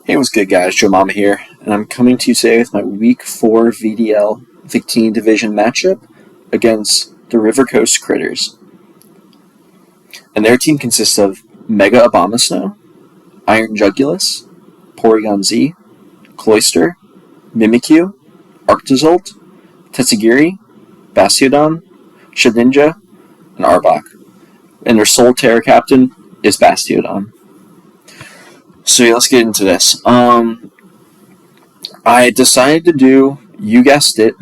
Hey, what's good, guys? Joe Mama here, and I'm coming to you today with my Week 4 VDL Victini Division matchup against the Rivercoast Critters. And their team consists of Mega Abomasnow, Iron Jugulus, Porygon Z, Cloyster, Mimikyu, Arctozolt, Tetsugiri, Bastiodon, Shedinja, and Arbok. And their sole Terra captain is Bastiodon. So yeah, let's get into this. I decided to do, you guessed it,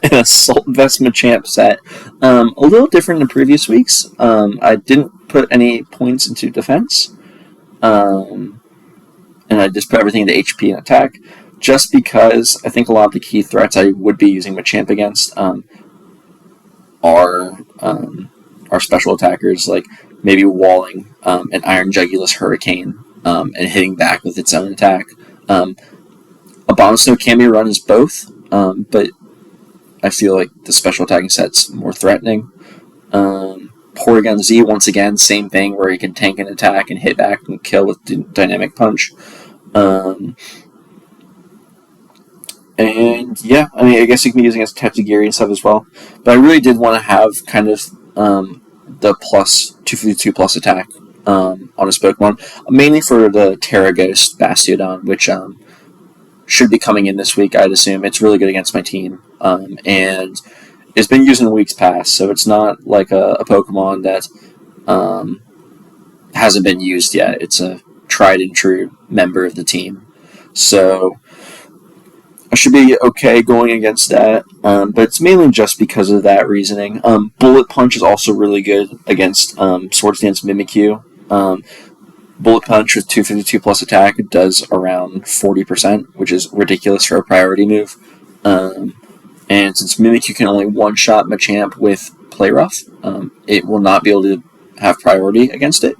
an Assault Vest Machamp set. A little different than previous weeks. I didn't put any points into defense. And I just put everything into HP and attack. Just because I think a lot of the key threats I would be using Machamp against are special attackers, like maybe walling an Iron Jugulus Hurricane and hitting back with its own attack. Abomasnow can be run as both, but I feel like the special attacking set's more threatening. Porygon Z, once again, same thing, where he can tank an attack and hit back and kill with Dynamic Punch. And yeah, I mean, I guess you can be using it as Tetsugiri and stuff as well. But I really did want to have kind of the plus 252 plus attack on his Pokemon, mainly for the Terra Ghost Bastiodon, which should be coming in this week, I'd assume. It's really good against my team, and it's been used in weeks past, so it's not like a Pokemon that hasn't been used yet. It's a tried and true member of the team, so I should be okay going against that, but it's mainly just because of that reasoning. Bullet Punch is also really good against Swords Dance Mimikyu. Bullet Punch with 252 plus attack does around 40%, which is ridiculous for a priority move. And since Mimikyu can only one-shot Machamp with Play Rough, it will not be able to have priority against it,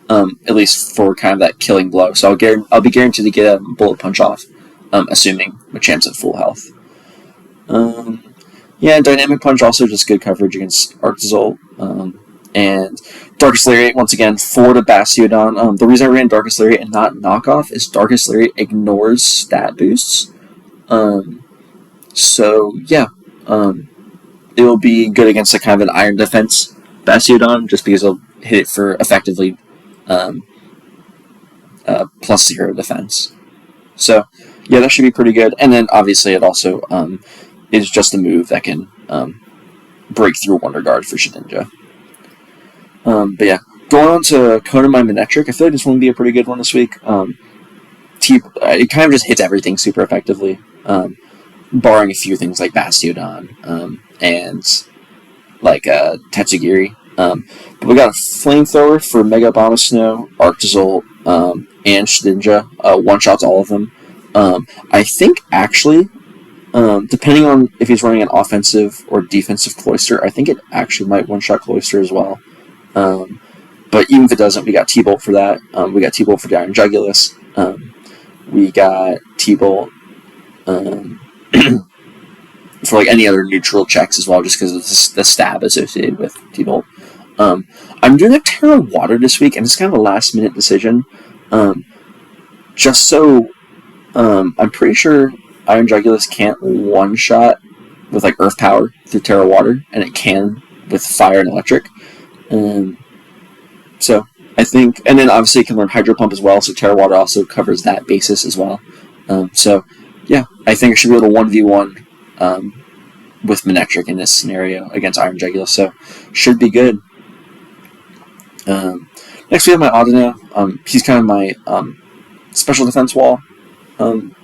at least for kind of that killing blow. So I'll be guaranteed to get a Bullet Punch off, assuming Machamp's at full health. Yeah, Dynamic Punch also just good coverage against Arctozolt. And Darkest Lariat, once again, for the Bastiodon. The reason I ran Darkest Lariat and not Knockoff is Darkest Lariat ignores stat boosts. So, yeah. It will be good against a kind of an Iron Defense Bastiodon, just because it'll hit it for effectively plus 0 defense. So, yeah, that should be pretty good. And then, obviously, it also is just a move that can break through Wonder Guard for Shedinja. But yeah, going on to Conan my Manectric, I feel like this one would be a pretty good one this week. It kind of just hits everything super effectively, barring a few things like Bastiodon and like Tetsugiri. But we got a Flamethrower for Mega Abomasnow, Arctozolt, and Shedinja. One-shots all of them. I think, actually, depending on if he's running an offensive or defensive Cloyster, I think it actually might one-shot Cloyster as well. But even if it doesn't, we got T-Bolt for that. We got T-Bolt for the Iron Jugulus. We got T-Bolt for like any other neutral checks as well, just because of the stab associated with T-Bolt. I'm doing a Terra Water this week, and it's kind of a last-minute decision. Just so I'm pretty sure Iron Jugulus can't one-shot with like Earth Power through Terra Water, and it can with Fire and Electric. So I think, and then obviously you can learn Hydro Pump as well, so Terra Water also covers that basis as well. So yeah, I think I should be able to 1v1 with Manectric in this scenario against Iron Jugulus, so should be good. Next we have my Audino. He's kind of my special defense wall in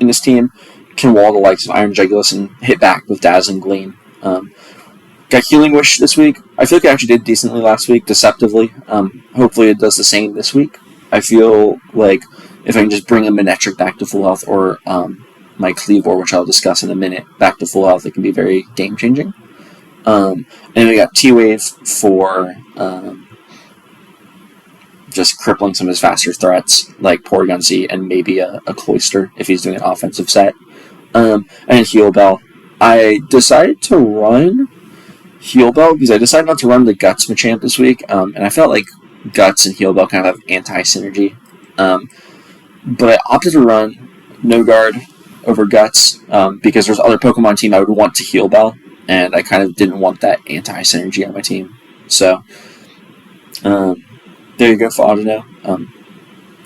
this team. Can wall the likes of Iron Jugulus and hit back with Dazzling Gleam. Got Healing Wish this week. I feel like I actually did decently last week, deceptively. Hopefully it does the same this week. I feel like if I can just bring a Manectric back to full health, or my Cleavor, which I'll discuss in a minute, back to full health, it can be very game-changing. And then we got T-Wave for just crippling some of his faster threats, like Porygon Z and maybe a Cloyster if he's doing an offensive set. And Heal Bell. I decided to run Heal Bell because I decided not to run the Guts Machamp this week, and I felt like Guts and Heal Bell kind of have anti-synergy. but I opted to run No Guard over Guts because there's other Pokemon team I would want to heal Bell, and I kind of didn't want that anti-synergy on my team. So, there you go for Audino.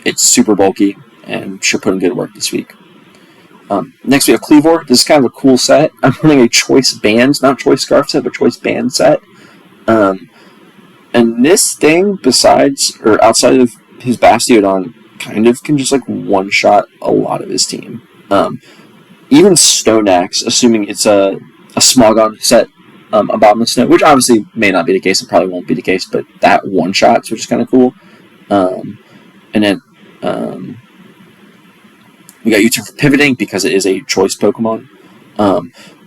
It's super bulky and should put in good work this week. Next we have Cleavor. This is kind of a cool set. I'm running a Choice Band, not Choice Scarf set, but Choice Band set. And this thing, besides or outside of his Bastiodon, kind of can just like one-shot a lot of his team. Even Stoneaxe, assuming it's a Smogon set, Abominable Snow, which obviously may not be the case, and probably won't be the case, but that one-shots, which is kind of cool. And then we got U-Turn for Pivoting because it is a choice Pokemon.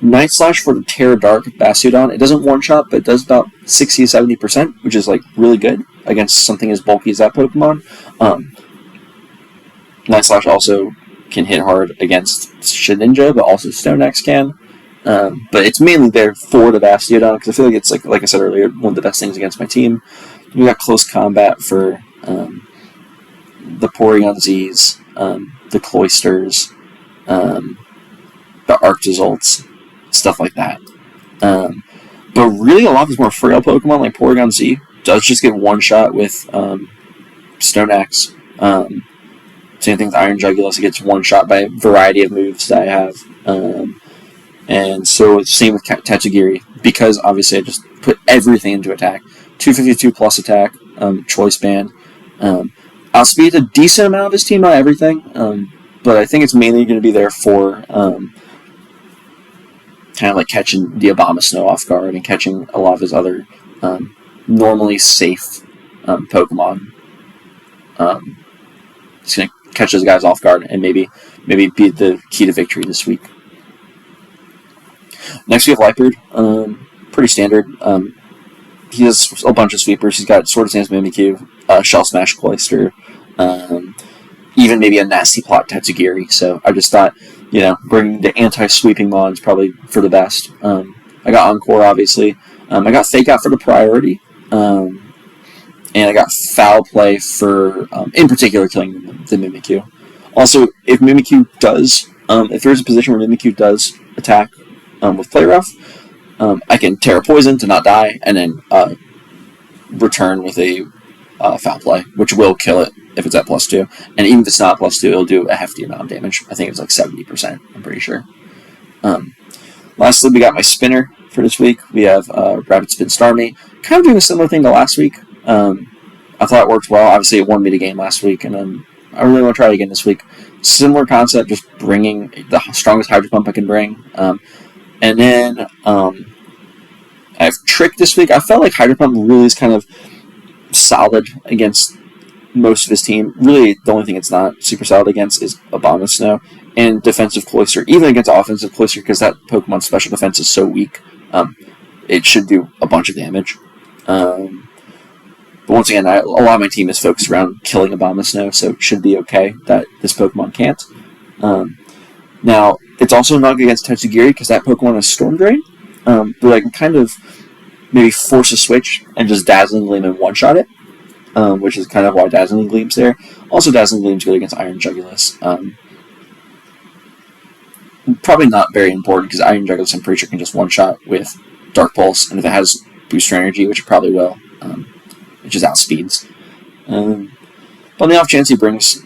Night Slash for the Terra Dark Bastiodon. It doesn't one-shot, but it does about 60 to 70%, which is like really good against something as bulky as that Pokemon. Night Slash also can hit hard against Shedinja, but also Stoneaxe can. But it's mainly there for the Bastiodon, because I feel like it's, like I said earlier, one of the best things against my team. We got Close Combat for the Porygon Zs, the Cloisters, the Arctozolts, stuff like that. But really, a lot of his more frail Pokemon, like Porygon Z, does just get one shot with Stoneaxe. Same thing with Iron Jugulis, it gets one shot by a variety of moves that I have. And so, same with Tatsugiri, because obviously I just put everything into attack. 252 plus attack, Choice Band. Outspeed a decent amount of his team, not everything, but I think it's mainly going to be there for kind of like catching the Abomasnow off guard and catching a lot of his other normally safe Pokemon. It's going to catch those guys off guard and maybe be the key to victory this week. Next we have Lightbird. Pretty standard. He has a bunch of sweepers. He's got Sword Dance Mimikyu, Shell Smash Cloyster, even maybe a Nasty Plot Tatsugiri. So I just thought, bringing the anti-sweeping mon is probably for the best. I got Encore, obviously. I got Fake Out for the priority. And I got Foul Play for, in particular, killing the Mimikyu. Also, if Mimikyu does, if there's a position where Mimikyu does attack with Play Rough, I can Terra Poison to not die, and then return with a Foul Play, which will kill it if it's at +2. And even if it's not +2, it'll do a hefty amount of damage. I think it's like 70%, I'm pretty sure. Lastly, we got my spinner for this week. We have Rapid Spin Starmie. Kind of doing a similar thing to last week. I thought it worked well. Obviously, it won me the game last week, and I really want to try it again this week. Similar concept, just bringing the strongest Hydro Pump I can bring. And then I have Trick this week. I felt like Hydro Pump really is kind of solid against most of his team. Really, the only thing it's not super solid against is Abomasnow and Defensive Cloyster. Even against Offensive Cloyster, because that Pokemon's special defense is so weak, it should do a bunch of damage. But once again, a lot of my team is focused around killing Abomasnow, so it should be okay that this Pokemon can't. Now, it's also not good against Tatsugiri because that Pokemon is Storm Drain, but I can kind of maybe force a switch and just Dazzling Gleam and one-shot it, which is kind of why Dazzling Gleam's there. Also, Dazzling Gleam's good against Iron Jugulis. Probably not very important because Iron Jugulis, I'm pretty sure, can just one-shot with Dark Pulse, and if it has Booster Energy, which it probably will, it just outspeeds. But on the off chance he brings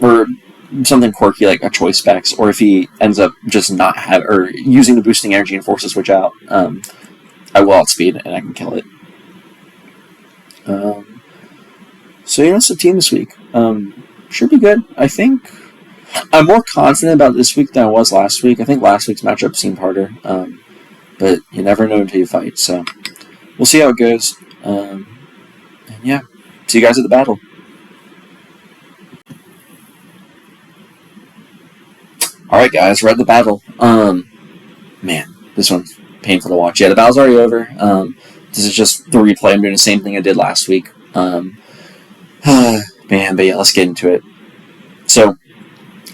or something quirky like a Choice Specs, or if he ends up just not using the boosting energy and force a switch out, I will outspeed and I can kill it. So that's the team this week. Should be good. I think I'm more confident about this week than I was last week. I think last week's matchup seemed harder, but you never know until you fight. So we'll see how it goes. And yeah, see you guys at the battle. Alright guys, we're at the battle. Man, this one's painful to watch. Yeah, the battle's already over. This is just the replay. I'm doing the same thing I did last week. Man, but yeah, let's get into it. So,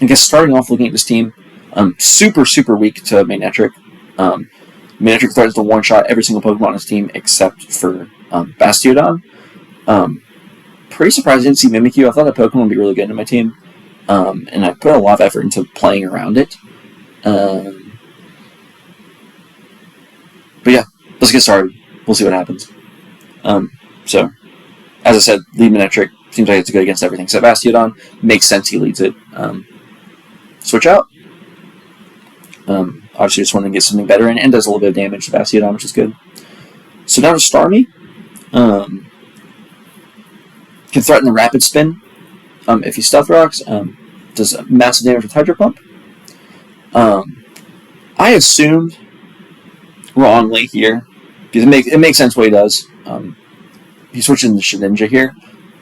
I guess starting off looking at this team, super, super weak to Magnetric. Magnetric threatens to one-shot every single Pokemon on his team except for Bastiodon. Pretty surprised I didn't see Mimikyu. I thought that Pokemon would be really good in my team. and I put a lot of effort into playing around it. But yeah, let's get started. We'll see what happens. So, as I said, lead Manectric seems like it's good against everything except Bastiodon. Makes sense he leads it. Switch out. Obviously just wanted to get something better in, and does a little bit of damage to Bastiodon, which is good. So now to Starmie. Can threaten the Rapid Spin if he Stealth Rocks. Does massive damage with Hydro Pump. I assumed wrongly here, because it makes sense what he does. He's switching to Shedinja here.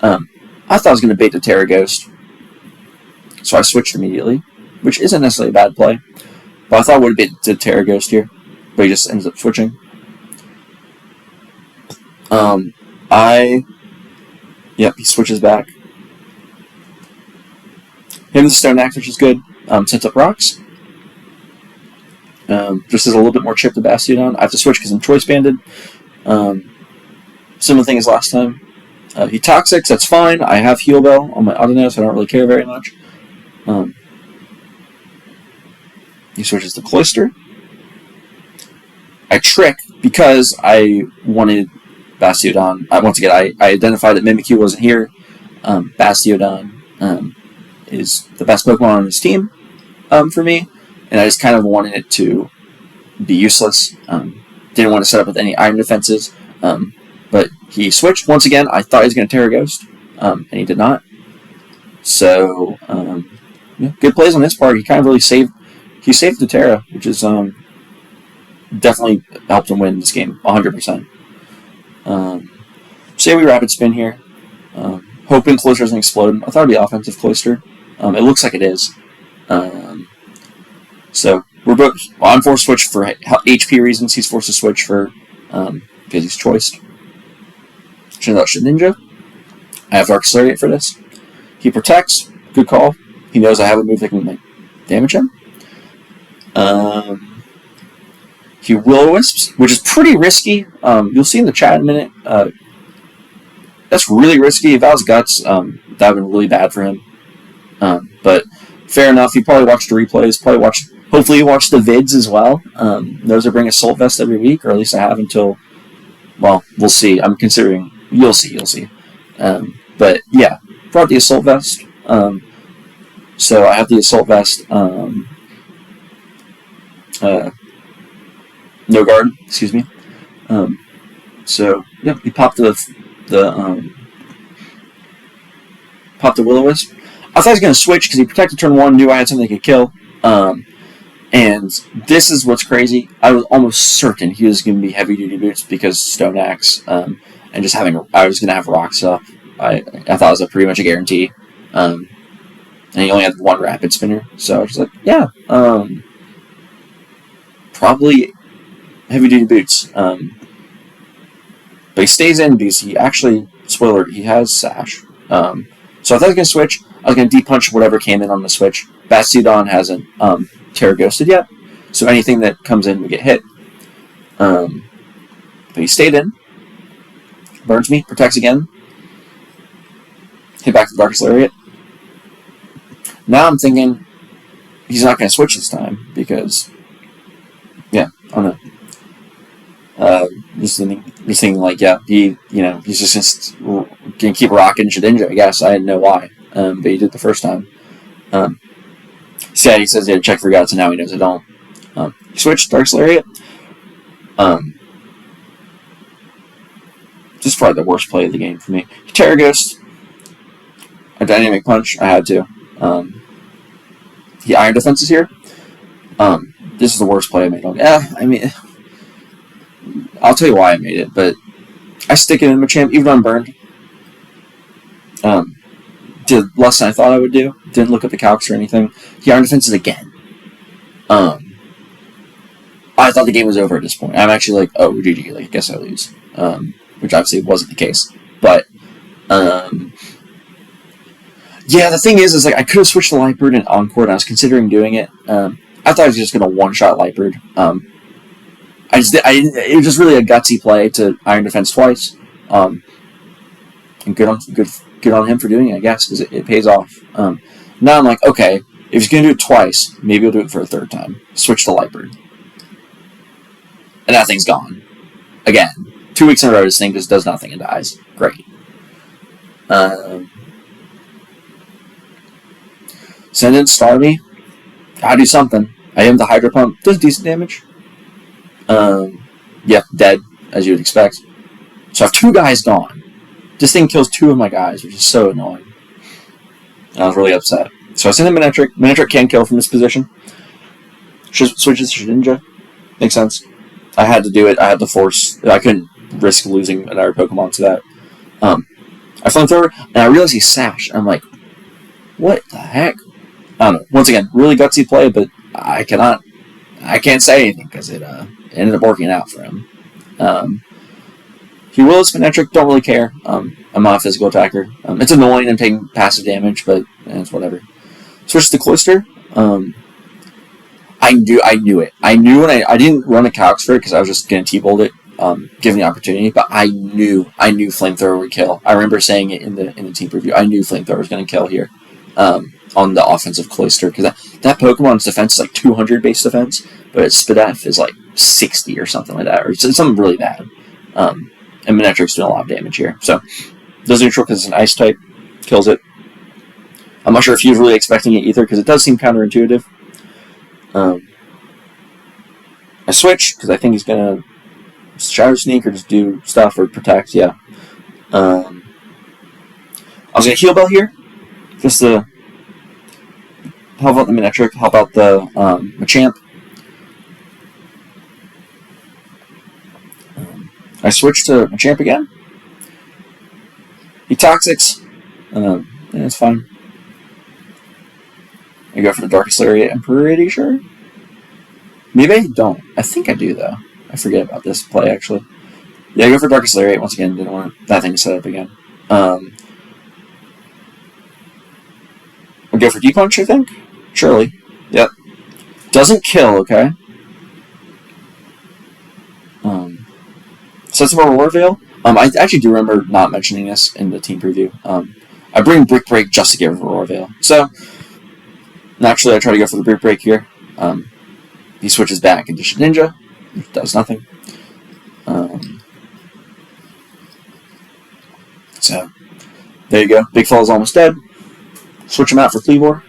I thought I was going to bait the Terra Ghost, so I switched immediately, which isn't necessarily a bad play. But I thought I would have baited the Terra Ghost here, but he just ends up switching. Yep, he switches back. Him with the Stone Axe, which is good. Sets up rocks. Just as a little bit more chip to Bastiodon. I have to switch because I'm Choice Banded. Similar thing as last time. He Toxics, that's fine. I have Heal Bell on my Audino, so I don't really care very much. He switches to Cloyster. I Trick because I wanted Bastiodon. Once again, I identified that Mimikyu wasn't here. Bastiodon is the best Pokemon on his team for me, and I just kind of wanted it to be useless. Didn't want to set up with any iron defenses, but he switched. Once again, I thought he was going to Terra Ghost, and he did not. So, yeah, good plays on his part. He kind of really saved the Terra, which is definitely helped him win this game, 100%. Say we Rapid Spin here. Hoping Cloyster doesn't explode. I thought it would be offensive Cloyster. It looks like it is. So we're both. Well, I'm forced to switch for HP reasons. He's forced to switch for because he's choiced. Turns out Shedinja. I have Dark Lariat for this. He protects. Good call. He knows I have a move that can damage him. He Will-O-Wisps, which is pretty risky. You'll see in the chat in a minute. That's really risky. If that was Guts, that would have been really bad for him. But fair enough. He probably watched the replays. Hopefully he watched the vids as well. Knows I bring Assault Vest every week, or at least I have until, well, we'll see. I'm considering, you'll see. But yeah, brought the Assault Vest. So I have the Assault Vest. No guard, excuse me. So yeah, he popped the Will-O-Wisp. I thought he was going to switch because he protected turn 1, knew I had something he could kill. And this is what's crazy. I was almost certain he was going to be heavy duty boots because Stone Axe, and just I was going to have rocks up. I thought it was pretty much a guarantee. And he only had one Rapid Spinner, so I was just like, yeah, probably heavy duty boots. But he stays in because he actually, spoiler, he has Sash. So I thought I was going to switch. I was going to D-punch whatever came in on the switch. Bastiodon hasn't Terra Ghosted yet, so anything that comes in would get hit. But he stayed in. Burns me, protects again. Hit back to the Darkest Lariat. Now I'm thinking he's not going to switch this time because, yeah, I don't know. Just thinking like, yeah, he's just going to keep rocking Shedinja, I guess. I didn't know why, but he did the first time. He says he had to check for guts, and now he knows I don't. He switched Dark Lariat. Just probably the worst play of the game for me. Terra Ghost. A Dynamic Punch. I had to. He Iron Defenses here. This is the worst play I made. I'll tell you why I made it, but I stick it in Machamp, even though I'm burned. Did less than I thought I would do. Didn't look at the calcs or anything. He Iron Defenses again. I thought the game was over at this point. I'm actually like, oh, GG, I guess I lose. Which obviously wasn't the case. But, yeah, the thing is I could have switched to Lightbird and Encore, and I was considering doing it. I thought I was just going to one-shot Lightbird. It was just really a gutsy play to Iron Defense twice. And good on him for doing it, I guess, because it pays off. Now I'm like, okay, if he's going to do it twice, maybe he'll do it for a third time. Switch to Lightbird. And that thing's gone. Again, 2 weeks in a row, this thing just does nothing and dies. Great. Send in Starmie. Gotta do something. I am the Hydro Pump. Does decent damage. Yeah, dead, as you would expect. So I have 2 guys gone. This thing kills 2 of my guys, which is so annoying. And I was really upset. So I send in Manectric. Manectric can kill from this position. Switches to Shedinja. Makes sense. I had to do it. I had to force. I couldn't risk losing another Pokemon to that. I Flamethrower, and I realized he Sash. I'm like, what the heck? I don't know. Once again, really gutsy play, but I can't say anything because it ended up working out for him. He will Manectric, don't really care. I'm not a physical attacker. It's annoying and taking passive damage, but it's whatever. Switch to Cloyster. I knew it. I knew when I didn't run a Calx for it because I was just going to T-bolt it, given the opportunity, but I knew Flamethrower would kill. I remember saying it in the team preview. I knew Flamethrower was going to kill here. On the offensive Cloyster, because that Pokemon's defense is like 200 base defense, but its SPDF is like 60 or something like that, or it's something really bad. And Manectric's doing a lot of damage here. So, does neutral because it's an ice type, kills it. I'm not sure if he was really expecting it either, because it does seem counterintuitive. I switch, because I think he's going to Shadow Sneak or just do stuff or protect, yeah. I was going to Heal Bell here, just to help out the Manectric, help out the Machamp. I switch to Machamp again. He Toxics. Yeah, it's fine. I go for the Darkest Lariat, I'm pretty sure. Maybe I don't. I think I do, though. I forget about this play, actually. Yeah, I go for Darkest Lariat once again. Didn't want that thing to set up again. I go for D-Punch, I think. Surely. Yep. Doesn't kill, okay? Sets up a Aurora Veil. I actually do remember not mentioning this in the team preview. I bring Brick Break just to get rid of Aurora Veil. So, naturally, I try to go for the Brick Break here. He switches back into Shedinja, which does nothing. So, there you go. Big Fall is almost dead. Switch him out for Cleavor.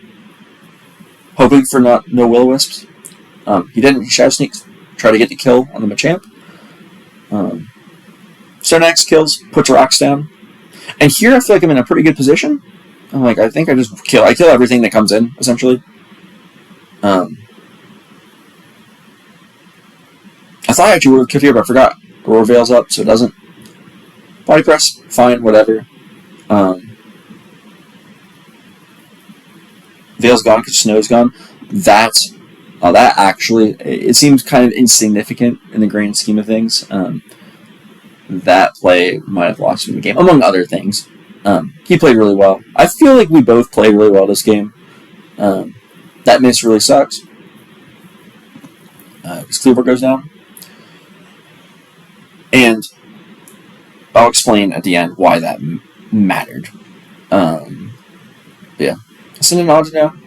Hoping for no Will-O-Wisps. He didn't. He Shadow Sneaks. Try to get the kill on the Machamp. Stoneaxe kills, puts rocks down. And here I feel like I'm in a pretty good position. I'm like, I think I just kill everything that comes in, essentially. I thought I actually would have killed here, but I forgot. Aurora Veil's up, so it doesn't. Body Press, fine, whatever. Veil's gone because Snow's gone. That actually, it seems kind of insignificant in the grand scheme of things. That play might have lost him the game, among other things. He played really well. I feel like we both played really well this game. That miss really sucks. Because Cleaver goes down. And I'll explain at the end why that mattered. Yeah. Send an Audino.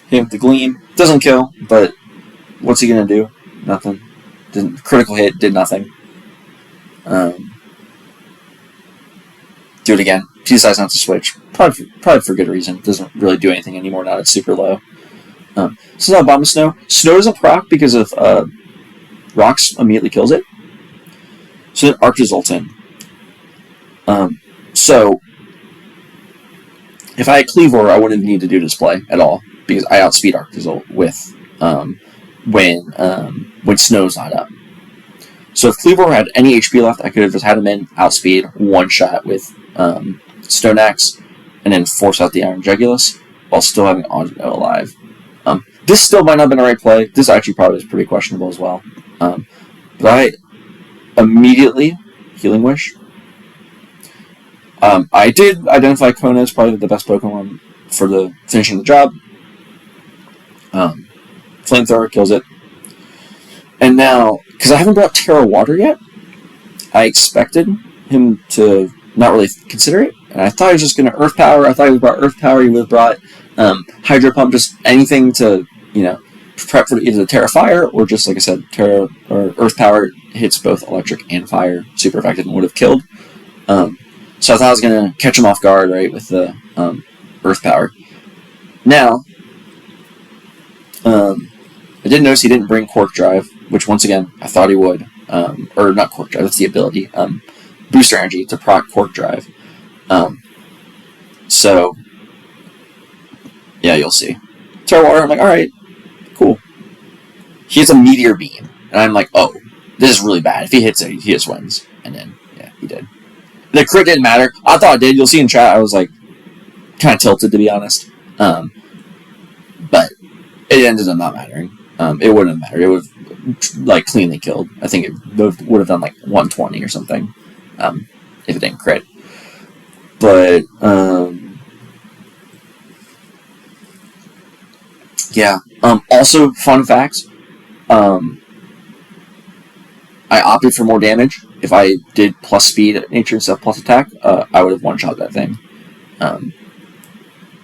Hit with the Gleam. Doesn't kill, but what's he going to do? Nothing. Critical hit, did nothing. Do it again. He decides not to switch. Probably for good reason. Doesn't really do anything anymore now. It's super low. This is not Bomb Snow. Snow doesn't proc because of Rocks immediately kills it. So then Arc results in. So if I had Cleavor, I wouldn't need to do this play at all because I outspeed Arc Result with when Snow's not up. So if Cleavor had any HP left, I could have just had him in, outspeed, one shot with Stoneaxe, and then force out the Iron Jugulus while still having Audino alive. This still might not have been the right play. This actually probably is pretty questionable as well. But I immediately Healing Wish. I did identify Kona as probably the best Pokemon for the finishing the job. Flamethrower kills it. And now, because I haven't brought Terra Water yet, I expected him to not really consider it, And I thought he was just going to Earth Power. I thought he would have brought Earth Power. He would have brought Hydro Pump, just anything to, prep for either the Terra Fire or just, like I said, Terra or Earth Power hits both electric and fire. Super effective and would have killed. So I thought I was going to catch him off guard, right, with the Earth Power. Now, I did notice he didn't bring Quark Drive, which, once again, I thought he would. Or not Quark Drive, that's the ability. Booster Energy to proc Quark Drive. So, yeah, you'll see. Terra Water, I'm like, alright, cool. He has a Meteor Beam, and I'm like, oh, this is really bad. If he hits it, he just wins. And then, yeah, he did. The crit didn't matter. I thought it did. You'll see in chat, I was like, kind of tilted, to be honest. But it ended up not mattering. It wouldn't have mattered. It would have, like, cleanly killed. I think it would have done, like, 120 or something, if it didn't crit. But, yeah. Also, fun fact, I opted for more damage. If I did plus speed, nature, and stuff, plus attack, I would have one-shot that thing.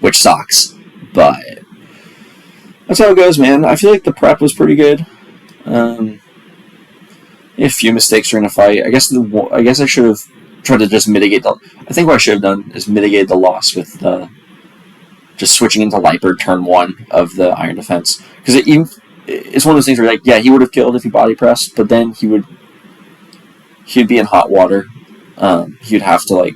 Which sucks. But that's how it goes, man. I feel like the prep was pretty good. A few mistakes during the fight. I guess I should have tried to just mitigate the... I think what I should have done is mitigate the loss with just switching into Liper turn 1 of the Iron Defense. Because it's one of those things where, like, yeah, he would have killed if he body pressed, but then he'd be in hot water. He'd have to, like,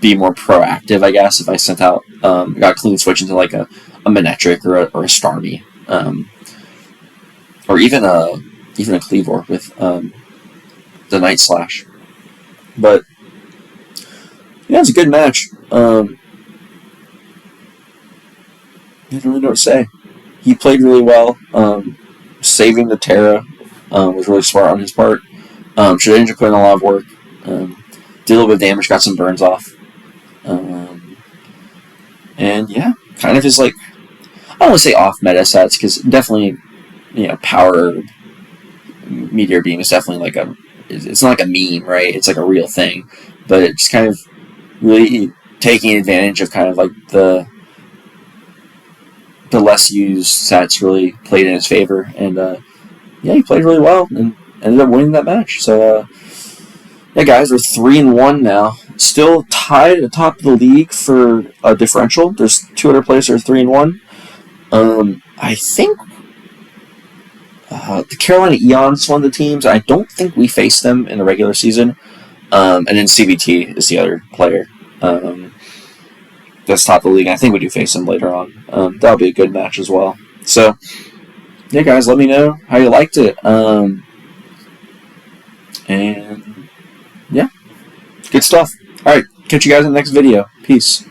be more proactive, I guess, if I sent out, got a clean switch into, like, a Manectric or a Starmie. Or even a Cleavor with the Night Slash. But, yeah, it's a good match. I don't really know what to say. He played really well. Saving the Terra was really smart on his part. Shedinja put in a lot of work. Did a little bit of damage, got some burns off. And yeah, kind of his, like, I don't want to say off-meta sets, because definitely, Power Meteor Beam is definitely like it's not like a meme, right? It's like a real thing. But it's just kind of really taking advantage of kind of like the less used sets really played in his favor. And yeah, he played really well and ended up winning that match. So yeah, guys, we're 3-1 now. Still tied atop the league for a differential. There's 2 other players that are 3-1. I think the Carolina Eons won the teams. I don't think we faced them in the regular season. And then CBT is the other player that's top of the league. I think we do face them later on. That'll be a good match as well. So, yeah, guys, let me know how you liked it. And, yeah, good stuff. All right, catch you guys in the next video. Peace.